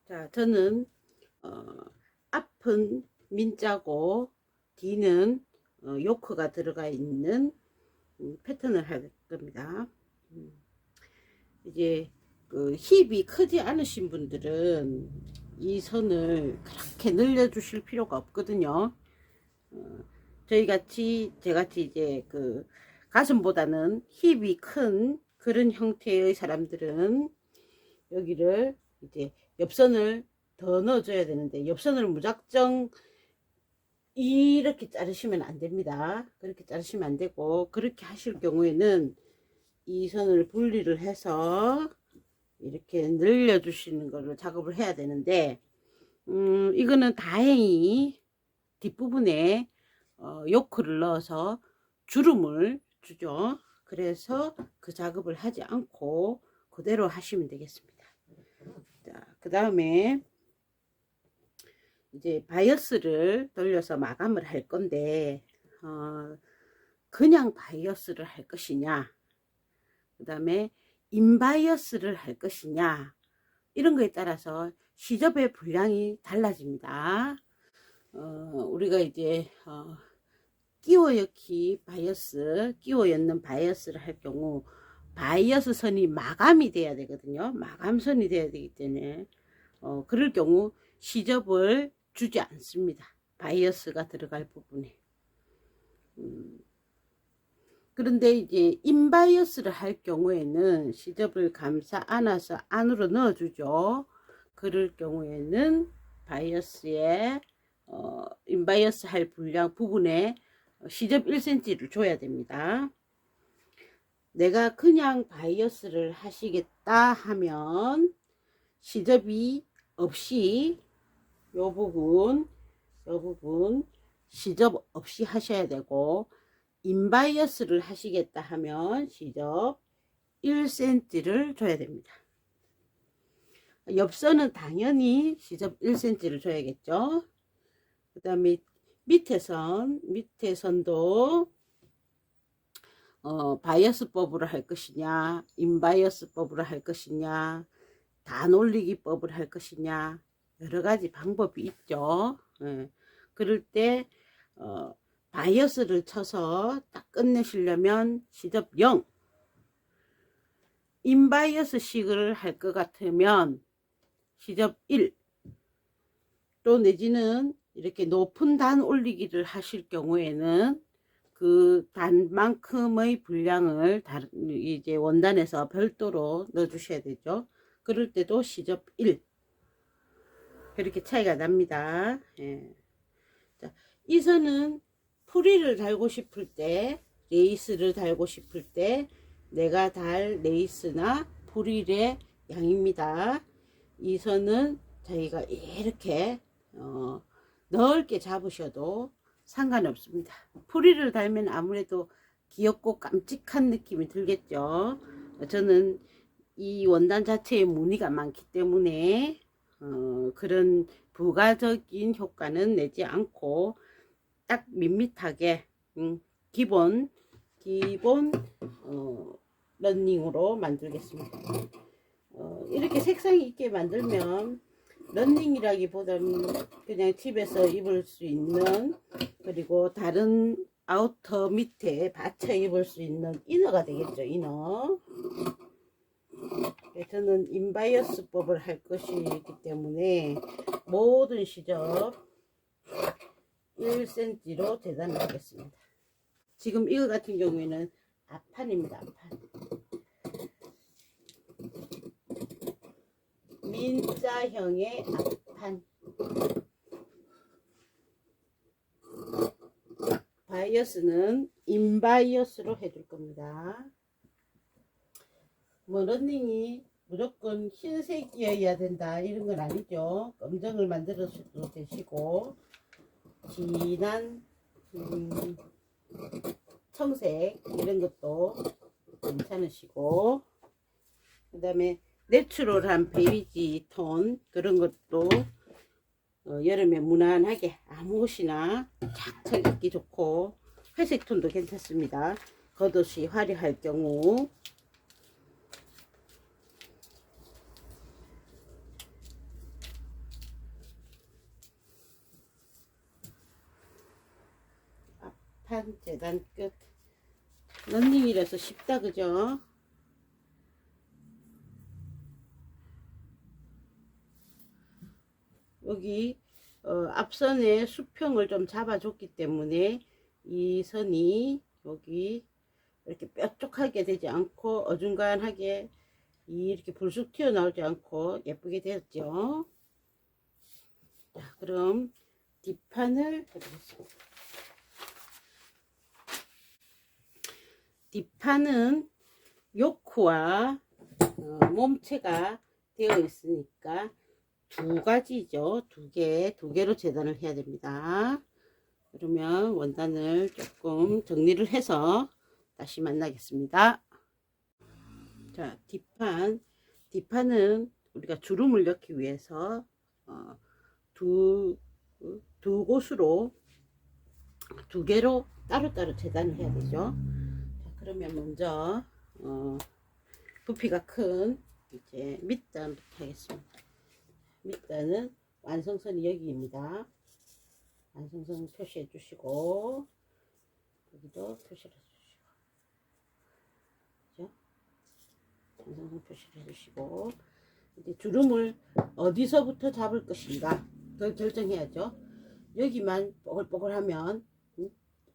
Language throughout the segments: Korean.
자, 저는 앞은 민자고 뒤는 요크가 들어가 있는 패턴을 할 겁니다. 이제 그 힙이 크지 않으신 분들은 이 선을 그렇게 늘려 주실 필요가 없거든요. 제같이 이제 그 가슴보다는 힙이 큰 그런 형태의 사람들은 여기를 이제 옆선을 더 넣어줘야 되는데, 옆선을 무작정 이렇게 자르시면 안 됩니다. 그렇게 자르시면 안 되고, 그렇게 하실 경우에는 이 선을 분리를 해서 이렇게 늘려 주시는 걸로 작업을 해야 되는데, 이거는 다행히 뒷부분에 요크를 넣어서 주름을 주죠. 그래서 그 작업을 하지 않고 그대로 하시면 되겠습니다. 자, 그 다음에 이제 바이어스를 돌려서 마감을 할 건데, 그냥 바이어스를 할 것이냐, 그 다음에 인바이어스를 할 것이냐, 이런 거에 따라서 시접의 분량이 달라집니다. 우리가 이제 끼워 엮기 바이어스, 끼워 엮는 바이어스를 할 경우 바이어스 선이 마감이 돼야 되거든요. 마감선이 돼야 되기 때문에 그럴 경우 시접을 주지 않습니다. 바이어스가 들어갈 부분에. 그런데 이제 인바이어스를 할 경우에는 시접을 감싸 안아서 안으로 넣어주죠. 그럴 경우에는 바이어스에 인바이어스 할 분량 부분에 시접 1cm를 줘야 됩니다. 내가 그냥 바이어스를 하시겠다 하면 시접이 없이 요 부분 시접 없이 하셔야 되고, 인바이어스를 하시겠다 하면 시접 1cm를 줘야 됩니다. 옆선은 당연히 시접 1cm를 줘야겠죠. 그 다음에 밑에 선도 바이어스법으로 할 것이냐, 인바이어스법으로 할 것이냐, 다 놀리기법을 할 것이냐, 여러 가지 방법이 있죠. 그럴 때 바이어스를 쳐서 딱 끝내시려면 시접 0, 인바이어스 식을 할 것 같으면 시접 1, 또 내지는 이렇게 높은 단 올리기를 하실 경우에는 그 단만큼의 분량을 이제 원단에서 별도로 넣어 주셔야 되죠. 그럴 때도 시접 1, 그렇게 차이가 납니다. 자, 이 선은 프릴을 달고 싶을 때, 레이스를 달고 싶을 때 내가 달 레이스나 프릴의 양입니다. 이 선은 저희가 이렇게 넓게 잡으셔도 상관없습니다. 프릴을 달면 아무래도 귀엽고 깜찍한 느낌이 들겠죠. 저는 이 원단 자체에 무늬가 많기 때문에 그런 부가적인 효과는 내지 않고 딱 밋밋하게 기본 런닝으로 만들겠습니다. 이렇게 색상 있게 만들면 런닝이라기보다는 그냥 집에서 입을 수 있는, 그리고 다른 아우터 밑에 받쳐 입을 수 있는 이너가 되겠죠. 이너. 저는 인바이어스법을 할 것이기 때문에 모든 시접 1cm로 재단을 하겠습니다. 지금 이거 같은 경우에는 앞판입니다. 앞판. 민자형의 앞판. 바이어스는 인바이어스로 해줄 겁니다. 뭐 런닝이 무조건 흰색이어야 된다 이런 건 아니죠. 검정을 만들어도 되시고, 진한 청색 이런 것도 괜찮으시고, 그 다음에 내추럴한 베이지 톤 그런 것도 여름에 무난하게 아무 옷이나 착착 입기 좋고, 회색 톤도 괜찮습니다. 겉옷이 화려할 경우. 뒷판 재단 끝. 런닝이라서 쉽다, 그죠? 여기 앞선에 수평을 좀 잡아줬기 때문에 이 선이 여기 이렇게 뾰족하게 되지 않고 어중간하게 이렇게 불쑥 튀어나오지 않고 예쁘게 되었죠. 자, 그럼 뒷판을 해보겠습니다. 뒷판은 요크와 몸체가 되어 있으니까 두 가지죠. 두 개로 재단을 해야 됩니다. 그러면 원단을 조금 정리를 해서 다시 만나겠습니다. 자, 뒷판은 우리가 주름을 넣기 위해서 두 곳으로 두 개로 따로따로 재단을 해야 되죠. 자, 그러면 먼저 부피가 큰 이제 밑단부터 하겠습니다. 밑단은 완성선이 여기입니다. 완성선 표시해 주시고 여기도 표시를 해주시고, 그죠? 완성선 표시를 해주시고, 이제 주름을 어디서부터 잡을 것인가 그걸 결정해야죠. 여기만 뽀글뽀글하면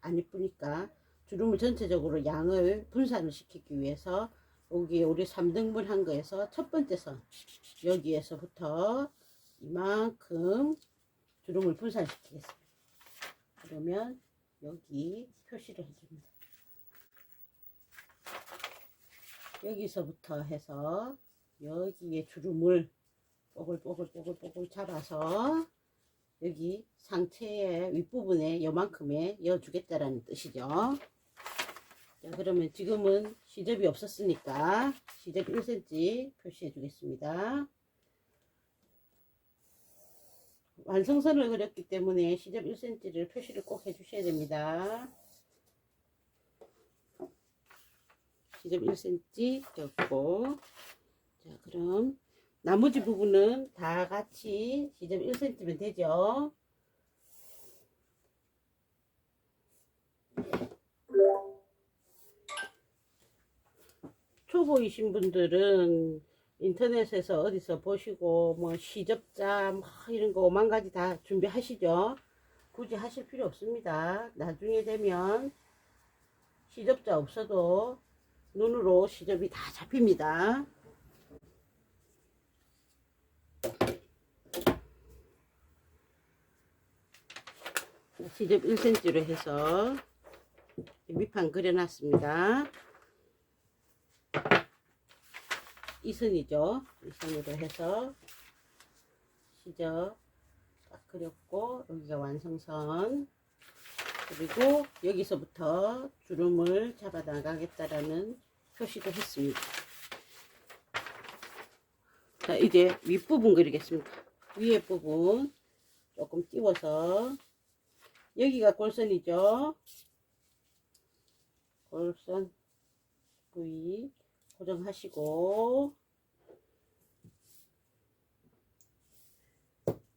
안 이쁘니까 주름을 전체적으로 양을 분산을 시키기 위해서 여기 우리 3등분 한 거에서 첫 번째 선 여기에서부터 이만큼 주름을 분산시키겠습니다. 그러면 여기 표시를 해줍니다. 여기서부터 해서 여기에 주름을 뽀글뽀글 잡아서 여기 상체의 윗부분에 요만큼에 이어주겠다라는 뜻이죠. 자, 그러면 지금은 시접이 없었으니까 시접 1cm 표시해 주겠습니다. 완성선을 그렸기 때문에 시접 1cm를 표시를 꼭 해주셔야 됩니다. 시접 1cm 였고, 자, 그럼 나머지 부분은 다 같이 시접 1cm면 되죠. 초보이신 분들은 인터넷에서 어디서 보시고 뭐 시접자 뭐 이런 거 5만 가지 다 준비하시죠. 굳이 하실 필요 없습니다. 나중에 되면 시접자 없어도 눈으로 시접이 다 잡힙니다. 시접 1cm로 해서 밑판 그려놨습니다. 이 선이죠. 이 선으로 해서 시접 딱 그렸고, 여기가 완성선, 그리고 여기서부터 주름을 잡아 나가겠다라는 표시도 했습니다. 자, 이제 윗부분 그리겠습니다. 위에 부분 조금 띄워서, 여기가 골선이죠. 골선 부위 고정하시고,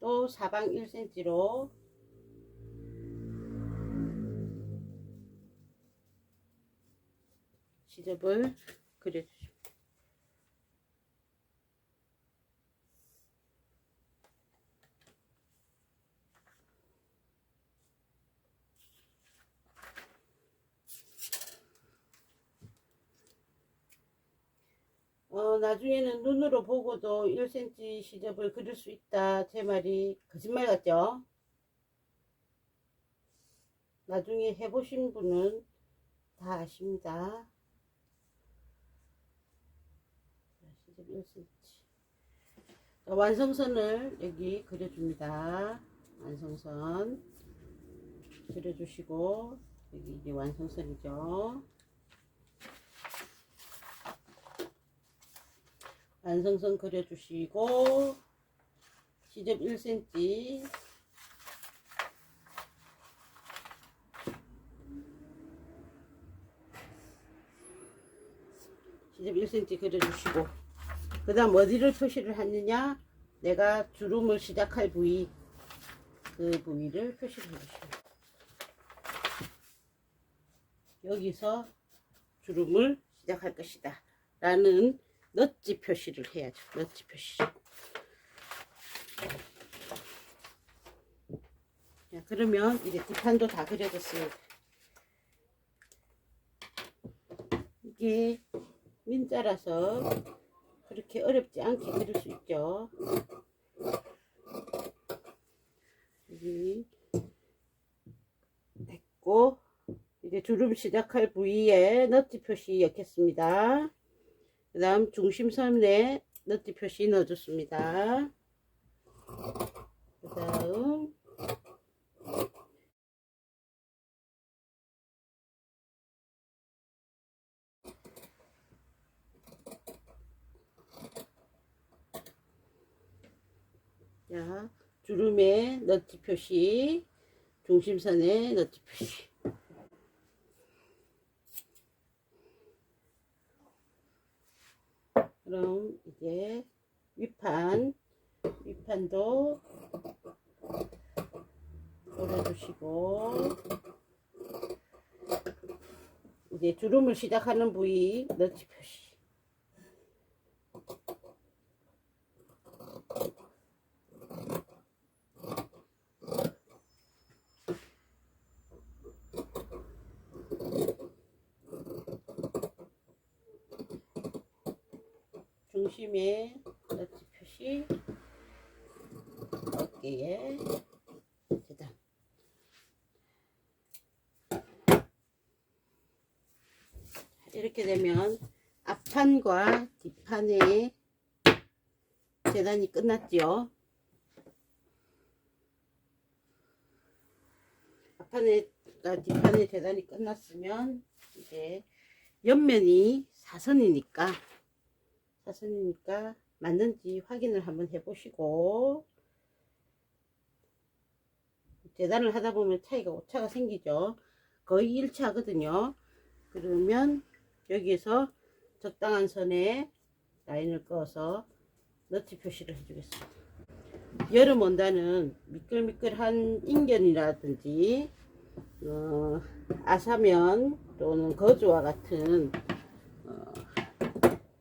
또 사방 1cm로 시접을 그려주십니다. 나중에는 눈으로 보고도 1cm 시접을 그릴 수 있다, 제 말이 거짓말 같죠? 나중에 해보신 분은 다 아십니다. 시접 1cm. 자, 완성선을 여기 그려줍니다. 완성선 그려주시고, 여기 이제 완성선이죠. 완성선 그려주시고, 시접 1cm, 시접 1cm 그려주시고, 그 다음 어디를 표시를 하느냐, 내가 주름을 시작할 부위, 그 부위를 표시를 해주시고, 여기서 주름을 시작할 것이다 라는 넛지 표시를 해야죠. 넛지 표시. 자, 그러면 이제 뒷판도 다 그려졌습니다. 이게 민자라서 그렇게 어렵지 않게 그릴 수 있죠. 여기 됐고, 이제 주름 시작할 부위에 너트 표시 넣겠습니다. 그 다음 중심선에 너트 표시 넣어줬습니다. 그 다음 자, 주름에 너트 표시, 중심선에 너트 표시. 그럼 이제 위판도 돌려주시고, 이제 주름을 시작하는 부위 너트 표시. 중심에 너트 표시, 어깨에 재단. 이렇게 되면 앞판과 뒷판의 재단이 끝났죠. 앞판과 뒷판의 재단이 끝났으면 이제 옆면이 사선이니까 맞는지 확인을 한번 해보시고, 재단을 하다 보면 오차가 생기죠. 거의 1차거든요. 그러면 여기에서 적당한 선에 라인을 그어서 너트 표시를 해주겠습니다. 여름 원단은 미끌미끌한 인견이라든지 아사면 또는 거즈와 같은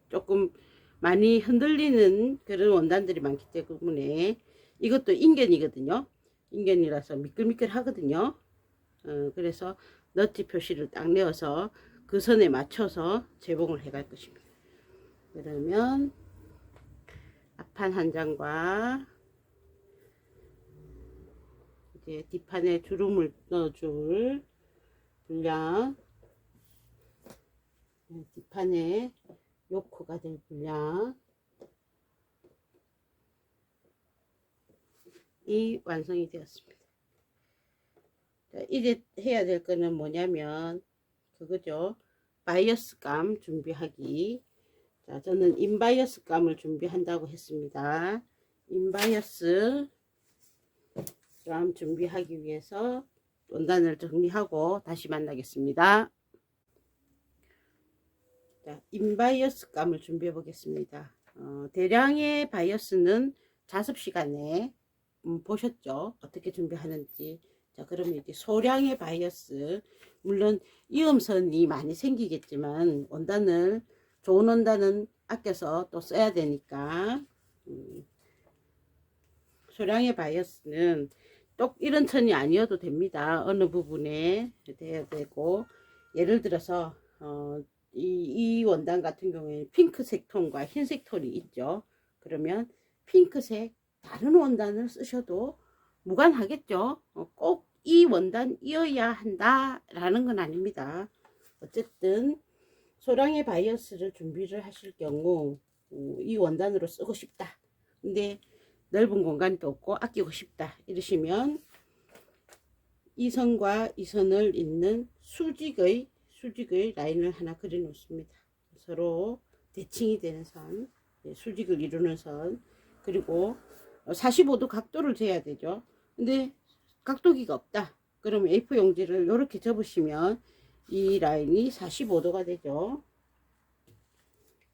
조금 많이 흔들리는 그런 원단들이 많기 때문에, 이것도 인견이거든요. 인견이라서 미끌미끌 하거든요. 그래서 너트 표시를 딱 내어서 그 선에 맞춰서 재봉을 해 갈 것입니다. 그러면 앞판 한 장과 이제 뒷판에 주름을 넣어줄 분량, 뒷판에 요크가 될 분량이 완성이 되었습니다. 자, 이제 해야 될 거는 뭐냐면 그거죠. 바이어스 감 준비하기. 자, 저는 인바이어스 감을 준비한다고 했습니다. 인바이어스 감 준비하기 위해서 원단을 정리하고 다시 만나겠습니다. 자, 인바이어스 감을 준비해 보겠습니다. 대량의 바이어스는 자습 시간에 보셨죠? 어떻게 준비하는지. 자, 그러면 이제 소량의 바이어스, 물론 이음선이 많이 생기겠지만 좋은 원단은 아껴서 또 써야 되니까, 소량의 바이어스는 꼭 이런 천이 아니어도 됩니다. 어느 부분에 돼야 되고, 예를 들어서 이 원단 같은 경우에는 핑크색 톤과 흰색 톤이 있죠. 그러면 핑크색 다른 원단을 쓰셔도 무관하겠죠. 꼭 이 원단이어야 한다 라는 건 아닙니다. 어쨌든 소량의 바이어스를 준비를 하실 경우 이 원단으로 쓰고 싶다, 근데 넓은 공간도 없고 아끼고 싶다 이러시면 이 선과 이 선을 잇는 수직의 라인을 하나 그려 놓습니다. 서로 대칭이 되는 선, 수직을 이루는 선. 그리고 45도 각도를 재야 되죠. 근데 각도기가 없다, 그러면 A4 용지를 이렇게 접으시면 이 라인이 45도가 되죠.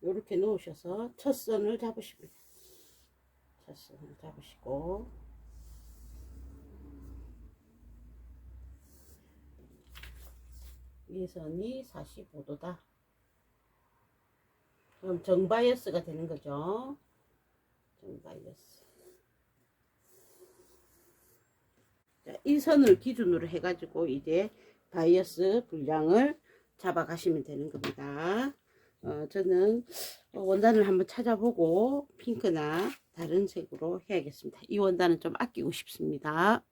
이렇게 놓으셔서 첫 선을 잡으십니다. 첫 선을 잡으시고, 이 선이 45도다. 그럼 정바이어스가 되는 거죠. 정바이어스. 자, 이 선을 기준으로 해가지고 이제 바이어스 분량을 잡아가시면 되는 겁니다. 저는 원단을 한번 찾아보고 핑크나 다른 색으로 해야겠습니다. 이 원단은 좀 아끼고 싶습니다.